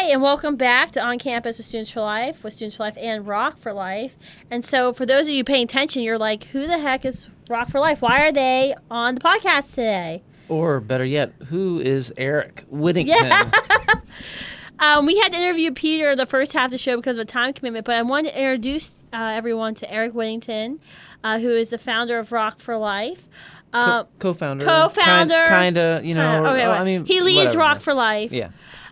and welcome back to On Campus with Students for Life, and Rock for Life. And so for those of you paying attention, you're like, who the heck is Rock for Life? Why are they on the podcast today? Or better yet, who is Erik Whittington? Yeah. We had to interview Peter the first half of the show because of a time commitment, but I wanted to introduce everyone to Erik Whittington, who is the founder of Rock for Life. Co-founder. Kind of, you know. Okay, I mean, he leads whatever. Rock for Life. Yeah.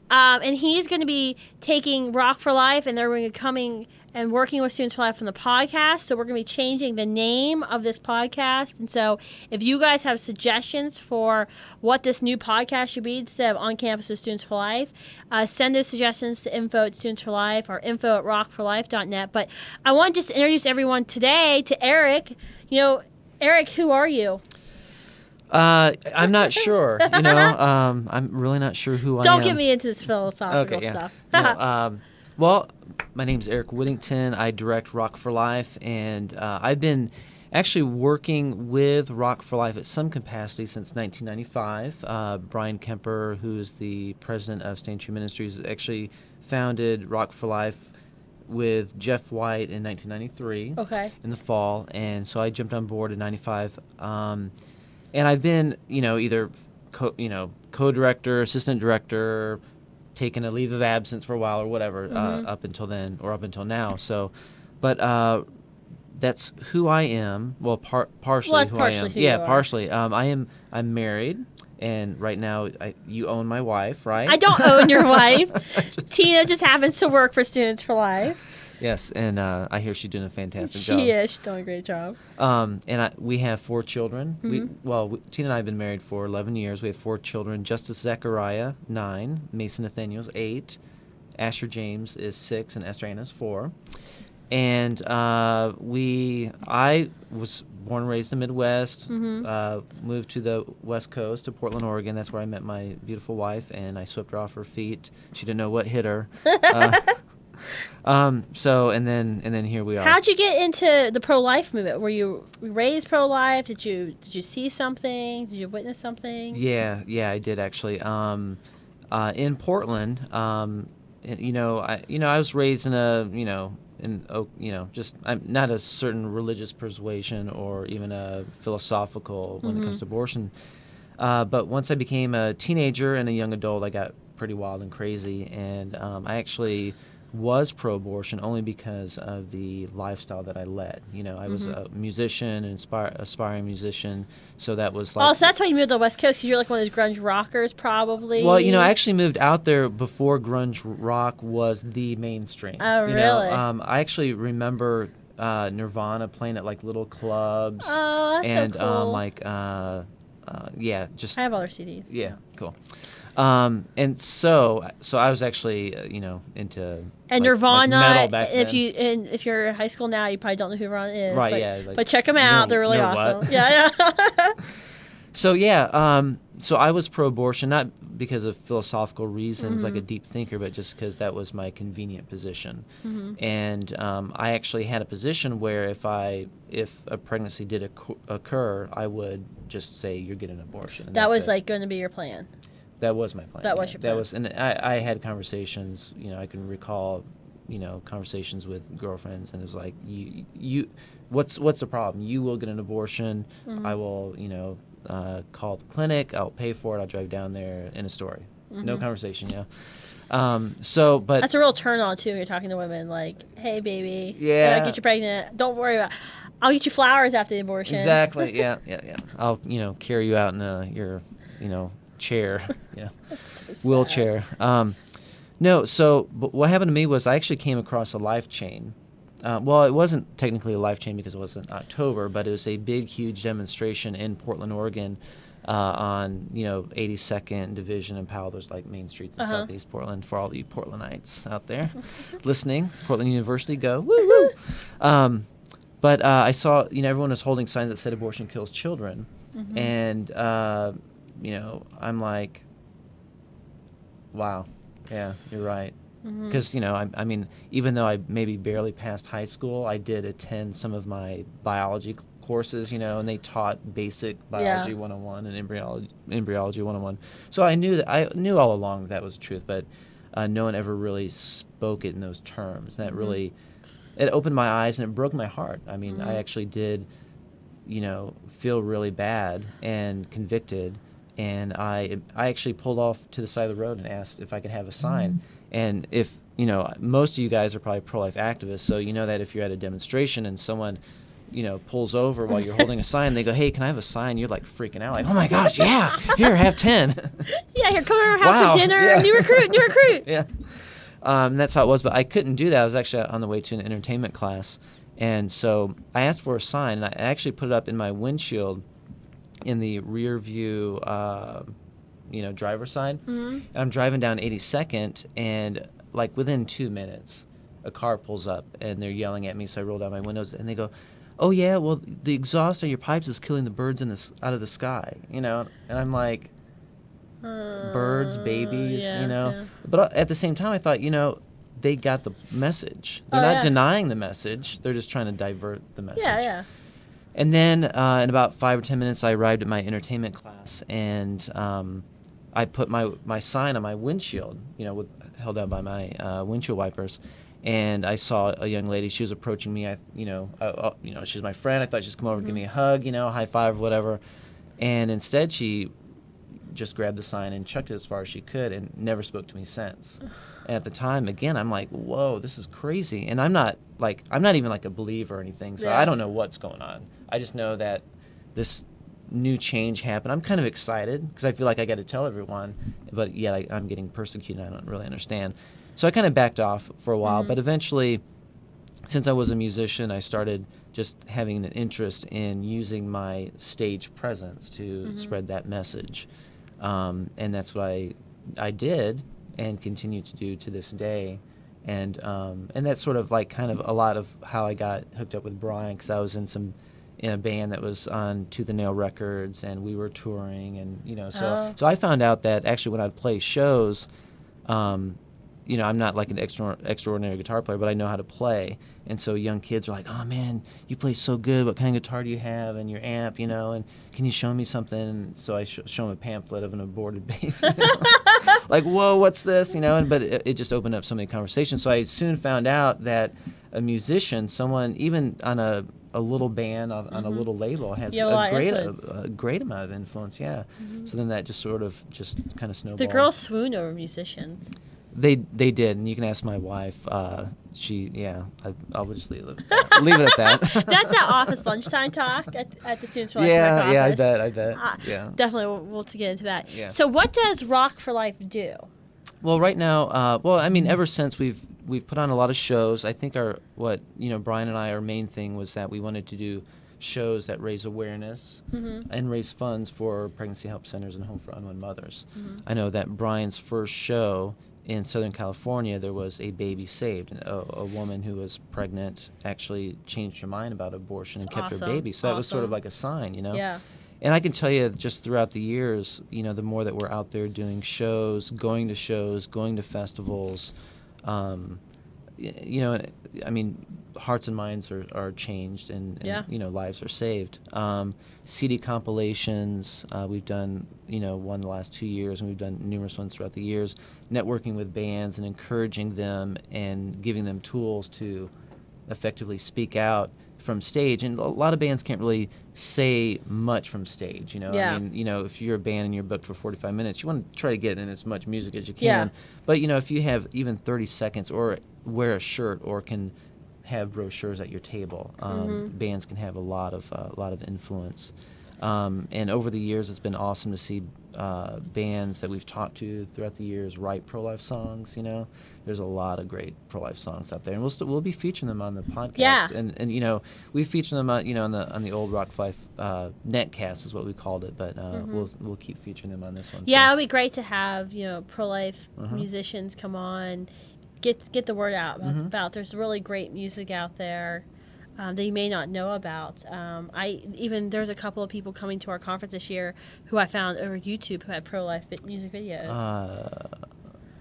And he's going to be taking Rock for Life, and they're going to be coming and working with Students for Life on the podcast. So we're going to be changing the name of this podcast. And so if you guys have suggestions for what this new podcast should be instead of On Campus with Students for Life, send those suggestions to info@studentsforlife or info@rockforlife.net. But I want to just introduce everyone today to Erik. You know, Erik, who are you? I'm not sure. You know, I'm really not sure who I am. Don't get me into this philosophical stuff. Well, my name's Erik Whittington. I direct Rock for Life, and I've been actually working with Rock for Life at some capacity since 1995. Brian Kemper, who is the president of Stand True Ministries, actually founded Rock for Life with Jeff White in 1993. Okay. In the fall, and so I jumped on board in 95. And I've been, either co-director, assistant director, taking a leave of absence for a while or whatever, up until then or up until now. So, but that's who I am. Well, partially well, that's who partially I am. Who Yeah, you are. partially. I'm married, and right now you own my wife, right? I don't own your wife. Tina just happens to work for Students for Life. Yes, and I hear she's doing a fantastic job. She is. She's doing a great job. And we have 4 children. Mm-hmm. Tina and I have been married for 11 years. We have 4 children. Justice Zechariah, 9. Mason Nathaniel's 8. Asher James is 6, and Esther Anna is 4. And I was born and raised in the Midwest. Moved to the West Coast, to Portland, Oregon. That's where I met my beautiful wife, and I swept her off her feet. She didn't know what hit her. So and then here we are. How'd you get into the pro-life movement? Were you raised pro-life? Did you see something? Did you witness something? Yeah, I did actually. In Portland, I was raised in I'm not a certain religious persuasion or even a philosophical when it comes to abortion. But once I became a teenager and a young adult, I got pretty wild and crazy, and I actually was pro-abortion only because of the lifestyle that I led. I was a musician, an aspiring musician, so that was like... Oh, so that's why you moved to the West Coast, because you're like one of those grunge rockers, probably? Well, I actually moved out there before grunge rock was the mainstream. Oh, really? I actually remember Nirvana playing at like little clubs. Oh, that's so cool. Just... I have all their CDs. Yeah, cool. And so I was actually, into and like Nirvana. Metal back then. If you're in high school now, you probably don't know who Nirvana is. Right? But, Yeah. but check them out; they're really awesome. What? Yeah. So so I was pro-abortion not because of philosophical reasons, like a deep thinker, but just because that was my convenient position. And I actually had a position where if a pregnancy did occur, I would just say you're getting an abortion. That was like going to be your plan. That was my plan. That was your plan. And I had conversations. I can recall, conversations with girlfriends, and it was like, you, what's the problem? You will get an abortion. I will, call the clinic. I'll pay for it. I'll drive down there. End of story. No conversation. But that's a real turn on too. When you're talking to women, like, hey, baby, yeah, I'll get you pregnant. Don't worry about it. I'll get you flowers after the abortion. Exactly. Yeah. I'll, carry you out in your, chair, That's so sad. wheelchair. But what happened to me was I actually came across a life chain. Well, it wasn't technically a life chain because it wasn't October, but it was a big, huge demonstration in Portland, Oregon, on 82nd Division and Powell. There's like main streets in Southeast Portland for all you Portlandites out there listening. Portland University, go woo woo! But I saw everyone was holding signs that said abortion kills children, and I'm like, wow, yeah, you're right. Because, I mean, even though I maybe barely passed high school, I did attend some of my biology courses, and they taught basic biology 101 and embryology 101. So I knew all along that was the truth, but no one ever really spoke it in those terms. And that really, it opened my eyes and it broke my heart. I mean, I actually did, feel really bad and convicted. And I actually pulled off to the side of the road and asked if I could have a sign. And if, most of you guys are probably pro-life activists, so you know that if you're at a demonstration and someone, pulls over while you're holding a sign, they go, "Hey, can I have a sign?" You're like freaking out, like, "Oh my gosh, yeah, here, have 10. Yeah, here, come over our house for dinner. Yeah. New recruit. Yeah. That's how it was, but I couldn't do that. I was actually on the way to an entertainment class, and so I asked for a sign, and I actually put it up in my windshield in the rear view, driver's side. And I'm driving down 82nd, and like within 2 minutes, a car pulls up, and they're yelling at me, so I roll down my windows, and they go, "Oh yeah, well the exhaust on your pipes is killing the birds out of the sky," and I'm like, birds, babies, Yeah. But at the same time, I thought, they got the message. They're not denying the message. They're just trying to divert the message. Yeah. And then in about 5 or 10 minutes, I arrived at my entertainment class, and I put my sign on my windshield, held out by my windshield wipers. And I saw a young lady. She was approaching me. She's my friend. I thought she'd come over and give me a hug, high five, whatever. And instead, she just grabbed the sign and chucked it as far as she could and never spoke to me since. And at the time, again, I'm like, whoa, this is crazy. And I'm not even like a believer or anything, so I don't know what's going on. I just know that this new change happened. I'm kind of excited because I feel like I got to tell everyone, but yet I'm getting persecuted. I don't really understand. So I kind of backed off for a while, but eventually, since I was a musician, I started just having an interest in using my stage presence to spread that message. And that's what I did and continue to do to this day. And that's sort of like kind of a lot of how I got hooked up with Brian, because I was in a band that was on Tooth and Nail Records, and we were touring, and so I found out that actually when I'd play shows, I'm not like an extraordinary guitar player, but I know how to play. And so young kids are like, "Oh man, you play so good. What kind of guitar do you have, and your amp, and can you show me something?" And so I show them a pamphlet of an aborted baby. Like, whoa, what's this? But it just opened up so many conversations. So I soon found out that a musician, someone even on a little band on a little label, has a great amount of influence. Yeah. So then that just sort of kind of snowballed. The girls swoon over musicians. They did, and you can ask my wife. I'll just leave it at that. That's that office lunchtime talk at the Students for Life office. Yeah, I bet. Yeah. Definitely, we'll get into that. Yeah. So what does Rock for Life do? Well, right now, ever since we've put on a lot of shows, I think Brian and our main thing was that we wanted to do shows that raise awareness and raise funds for pregnancy help centers and home for unwed mothers. I know that Brian's first show in Southern California, there was a baby saved. And a woman who was pregnant actually changed her mind about abortion and kept her baby. So that was sort of like a sign, Yeah. And I can tell you just throughout the years, the more that we're out there doing shows, going to festivals, hearts and minds are changed and lives are saved. CD compilations, we've done, one the last 2 years, and we've done numerous ones throughout the years, networking with bands and encouraging them and giving them tools to effectively speak out from stage. And a lot of bands can't really say much from stage, Yeah. If you're a band and you're booked for 45 minutes, you want to try to get in as much music as you can. Yeah. But, if you have even 30 seconds or wear a shirt or can have brochures at your table, bands can have a lot of influence. And over the years, it's been awesome to see bands that we've talked to throughout the years write pro-life songs. There's a lot of great pro-life songs out there, and we'll be featuring them on the podcast. Yeah. And we feature them on on the old Rock for Life netcast is what we called it, but we'll keep featuring them on this one. Yeah, so. it'd be great to have pro-life musicians come on, get the word out about. There's really great music out there that you may not know about. There's a couple of people coming to our conference this year who I found over YouTube who had pro-life music videos.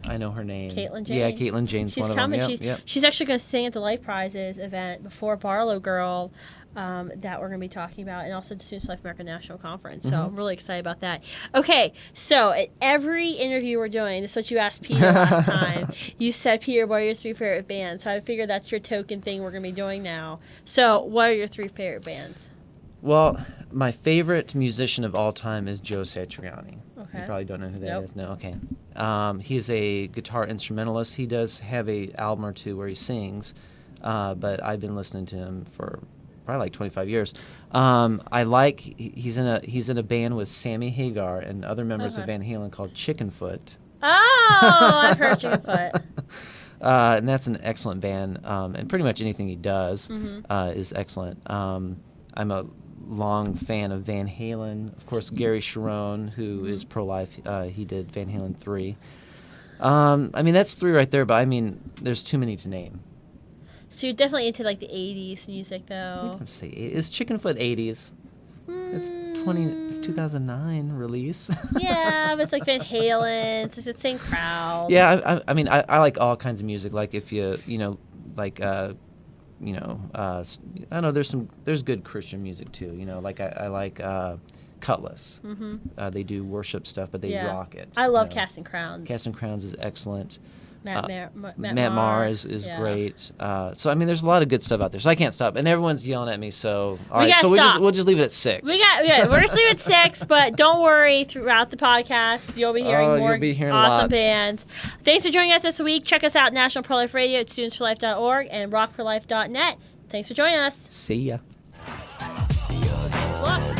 I know her name. Caitlin Jane. Yeah, Caitlin Jane's She's one coming. of them. Yep. She's actually going to sing at the Life Prizes event before Barlow Girl that we're going to be talking about, and also the Students for Life American National Conference. So I'm really excited about that. Okay, so at every interview we're doing, this is what you asked Peter last time. You said, Peter, what are your 3 favorite bands? So I figured that's your token thing we're going to be doing now. So what are your 3 favorite bands? Well, my favorite musician of all time is Joe Satriani. Okay. You probably don't know who that Nope. is. No, okay. He's a guitar instrumentalist. He does have a album or 2 where he sings, but I've been listening to him for probably like 25 years. He's in a band with Sammy Hagar and other members of Van Halen called Chickenfoot. Oh, I've heard Chickenfoot. And that's an excellent band, and pretty much anything he does is excellent. I'm a long fan of Van Halen. Of course, Gary Cherone, who is pro-life, he did Van Halen 3. I mean, that's 3 right there, but I mean, there's too many to name. So you're definitely into like the 80s music, though. I'd say is Chickenfoot 80s? It's 2009 release. Yeah, but it's like Van Halen. It's just the same crowd. Yeah, I mean, I like all kinds of music. Like if I don't know, there's good Christian music too. Like I like Cutlass. Mm-hmm. They do worship stuff, but they rock it. I love Casting Crowns. Casting Crowns is excellent. Matt Maher is great. So I mean, there's a lot of good stuff out there. So I can't stop, and everyone's yelling at me. So all right, so we'll just leave it at 6. We're gonna leave it at 6, but don't worry. Throughout the podcast, you'll be hearing more awesome lots. bands. Thanks for joining us this week. Check us out, National Pro Life Radio at studentsforlife.org and rockforlife.net. Thanks for joining us. See ya. Look.